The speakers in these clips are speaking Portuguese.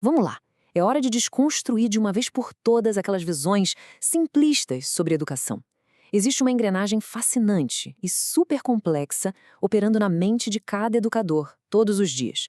Vamos lá. É hora de desconstruir de uma vez por todas aquelas visões simplistas sobre educação. Existe uma engrenagem fascinante e super complexa operando na mente de cada educador, todos os dias.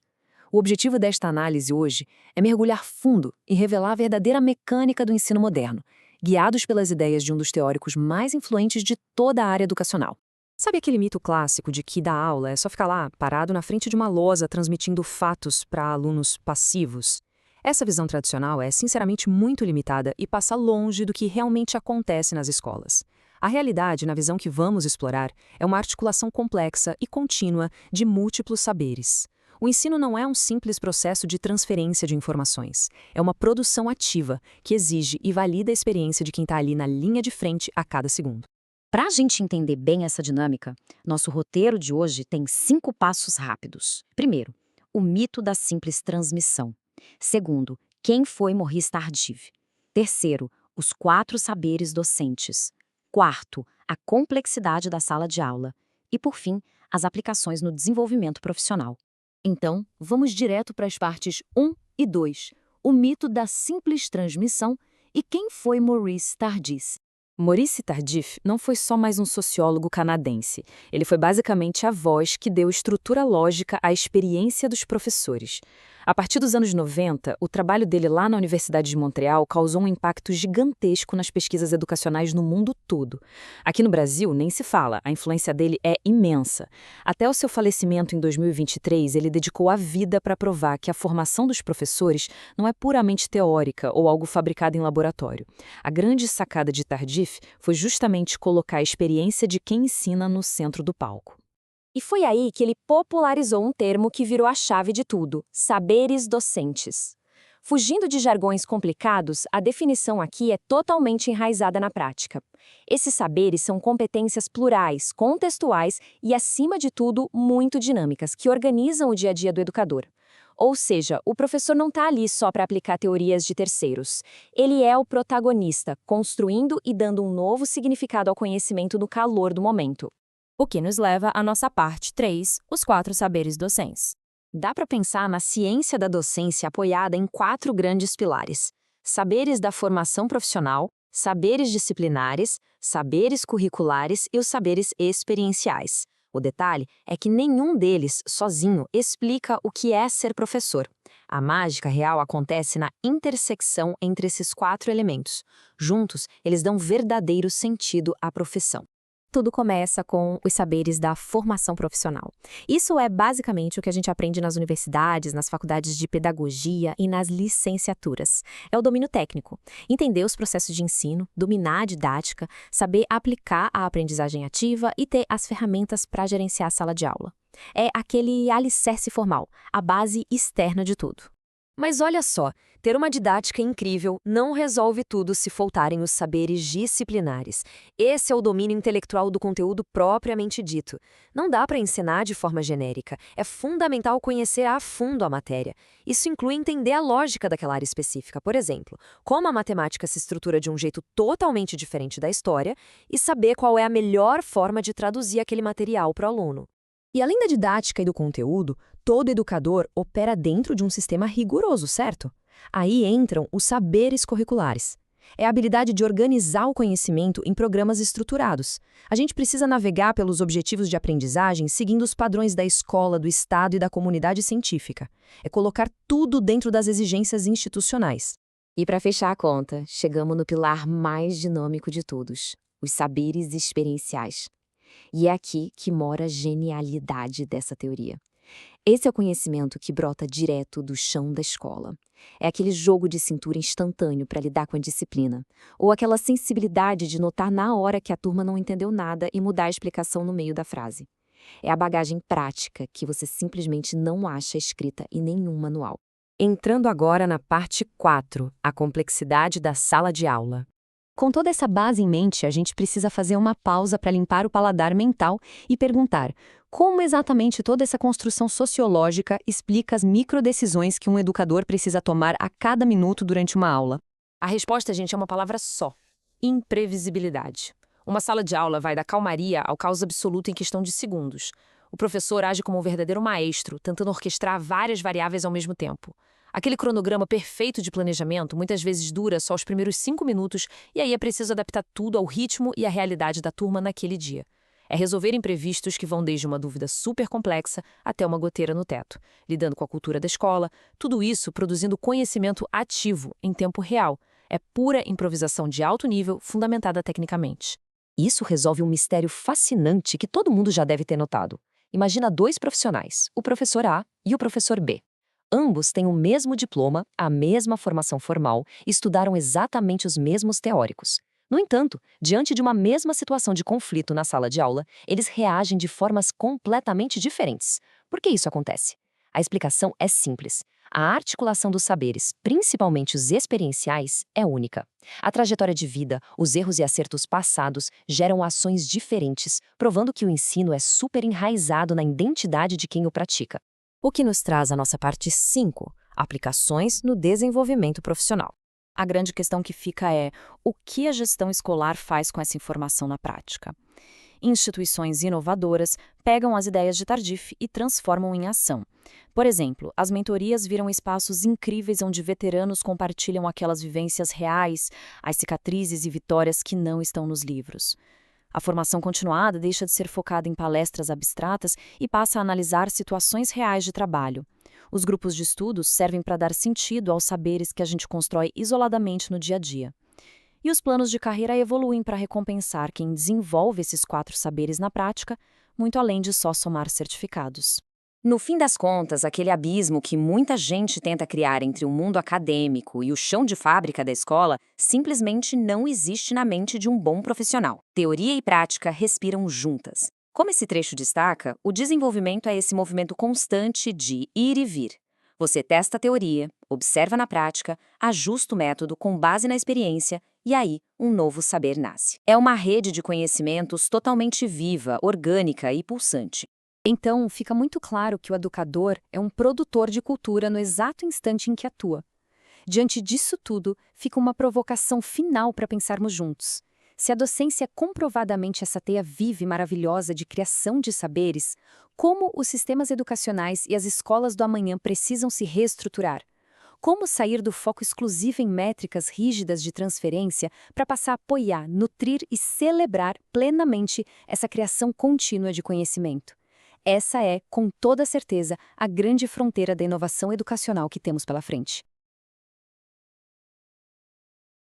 O objetivo desta análise hoje é mergulhar fundo e revelar a verdadeira mecânica do ensino moderno, guiados pelas ideias de um dos teóricos mais influentes de toda a área educacional. Sabe aquele mito clássico de que dar aula é só ficar lá, parado na frente de uma lousa, transmitindo fatos para alunos passivos? Essa visão tradicional é, sinceramente, muito limitada e passa longe do que realmente acontece nas escolas. A realidade, na visão que vamos explorar, é uma articulação complexa e contínua de múltiplos saberes. O ensino não é um simples processo de transferência de informações. É uma produção ativa que exige e valida a experiência de quem está ali na linha de frente a cada segundo. Para a gente entender bem essa dinâmica, nosso roteiro de hoje tem 5 passos rápidos. Primeiro, o mito da simples transmissão. Segundo, quem foi Maurice Tardif. Terceiro, os 4 saberes docentes. Quarto, a complexidade da sala de aula. E, por fim, as aplicações no desenvolvimento profissional. Então, vamos direto para as partes 1 e 2, o mito da simples transmissão e quem foi Maurice Tardif. Maurice Tardif não foi só mais um sociólogo canadense. Ele foi basicamente a voz que deu estrutura lógica à experiência dos professores. A partir dos anos 90, o trabalho dele lá na Universidade de Montreal causou um impacto gigantesco nas pesquisas educacionais no mundo todo. Aqui no Brasil, nem se fala, a influência dele é imensa. Até o seu falecimento em 2023, ele dedicou a vida para provar que a formação dos professores não é puramente teórica ou algo fabricado em laboratório. A grande sacada de Tardif foi justamente colocar a experiência de quem ensina no centro do palco. E foi aí que ele popularizou um termo que virou a chave de tudo: saberes docentes. Fugindo de jargões complicados, a definição aqui é totalmente enraizada na prática. Esses saberes são competências plurais, contextuais e, acima de tudo, muito dinâmicas, que organizam o dia a dia do educador. Ou seja, o professor não está ali só para aplicar teorias de terceiros. Ele é o protagonista, construindo e dando um novo significado ao conhecimento no calor do momento. O que nos leva à nossa parte 3, os 4 saberes docentes. Dá para pensar na ciência da docência apoiada em 4 grandes pilares: saberes da formação profissional, saberes disciplinares, saberes curriculares e os saberes experienciais. O detalhe é que nenhum deles, sozinho, explica o que é ser professor. A mágica real acontece na intersecção entre esses 4 elementos. Juntos, eles dão verdadeiro sentido à profissão. Tudo começa com os saberes da formação profissional. Isso é basicamente o que a gente aprende nas universidades, nas faculdades de pedagogia e nas licenciaturas. É o domínio técnico. Entender os processos de ensino, dominar a didática, saber aplicar a aprendizagem ativa e ter as ferramentas para gerenciar a sala de aula. É aquele alicerce formal, a base externa de tudo. Mas olha só, ter uma didática incrível não resolve tudo se faltarem os saberes disciplinares. Esse é o domínio intelectual do conteúdo propriamente dito. Não dá para ensinar de forma genérica. É fundamental conhecer a fundo a matéria. Isso inclui entender a lógica daquela área específica, por exemplo, como a matemática se estrutura de um jeito totalmente diferente da história e saber qual é a melhor forma de traduzir aquele material para o aluno. E além da didática e do conteúdo, todo educador opera dentro de um sistema rigoroso, certo? Aí entram os saberes curriculares. É a habilidade de organizar o conhecimento em programas estruturados. A gente precisa navegar pelos objetivos de aprendizagem seguindo os padrões da escola, do Estado e da comunidade científica. É colocar tudo dentro das exigências institucionais. E para fechar a conta, chegamos no pilar mais dinâmico de todos: os saberes experienciais. E é aqui que mora a genialidade dessa teoria. Esse é o conhecimento que brota direto do chão da escola. É aquele jogo de cintura instantâneo para lidar com a disciplina, ou aquela sensibilidade de notar na hora que a turma não entendeu nada e mudar a explicação no meio da frase. É a bagagem prática que você simplesmente não acha escrita em nenhum manual. Entrando agora na parte 4, a complexidade da sala de aula. Com toda essa base em mente, a gente precisa fazer uma pausa para limpar o paladar mental e perguntar como exatamente toda essa construção sociológica explica as microdecisões que um educador precisa tomar a cada minuto durante uma aula. A resposta, gente, é uma palavra só: imprevisibilidade. Uma sala de aula vai da calmaria ao caos absoluto em questão de segundos. O professor age como um verdadeiro maestro, tentando orquestrar várias variáveis ao mesmo tempo. Aquele cronograma perfeito de planejamento muitas vezes dura só os primeiros 5 minutos e aí é preciso adaptar tudo ao ritmo e à realidade da turma naquele dia. É resolver imprevistos que vão desde uma dúvida super complexa até uma goteira no teto, lidando com a cultura da escola, tudo isso produzindo conhecimento ativo, em tempo real. É pura improvisação de alto nível, fundamentada tecnicamente. Isso resolve um mistério fascinante que todo mundo já deve ter notado. Imagina dois profissionais, o professor A e o professor B. Ambos têm o mesmo diploma, a mesma formação formal, estudaram exatamente os mesmos teóricos. No entanto, diante de uma mesma situação de conflito na sala de aula, eles reagem de formas completamente diferentes. Por que isso acontece? A explicação é simples. A articulação dos saberes, principalmente os experienciais, é única. A trajetória de vida, os erros e acertos passados geram ações diferentes, provando que o ensino é super enraizado na identidade de quem o pratica. O que nos traz a nossa parte 5, aplicações no desenvolvimento profissional. A grande questão que fica é o que a gestão escolar faz com essa informação na prática. Instituições inovadoras pegam as ideias de Tardif e transformam em ação. Por exemplo, as mentorias viram espaços incríveis onde veteranos compartilham aquelas vivências reais, as cicatrizes e vitórias que não estão nos livros. A formação continuada deixa de ser focada em palestras abstratas e passa a analisar situações reais de trabalho. Os grupos de estudos servem para dar sentido aos saberes que a gente constrói isoladamente no dia a dia. E os planos de carreira evoluem para recompensar quem desenvolve esses 4 saberes na prática, muito além de só somar certificados. No fim das contas, aquele abismo que muita gente tenta criar entre o mundo acadêmico e o chão de fábrica da escola simplesmente não existe na mente de um bom profissional. Teoria e prática respiram juntas. Como esse trecho destaca, o desenvolvimento é esse movimento constante de ir e vir. Você testa a teoria, observa na prática, ajusta o método com base na experiência e aí um novo saber nasce. É uma rede de conhecimentos totalmente viva, orgânica e pulsante. Então, fica muito claro que o educador é um produtor de cultura no exato instante em que atua. Diante disso tudo, fica uma provocação final para pensarmos juntos. Se a docência é comprovadamente essa teia viva e maravilhosa de criação de saberes, como os sistemas educacionais e as escolas do amanhã precisam se reestruturar? Como sair do foco exclusivo em métricas rígidas de transferência para passar a apoiar, nutrir e celebrar plenamente essa criação contínua de conhecimento? Essa é, com toda certeza, a grande fronteira da inovação educacional que temos pela frente.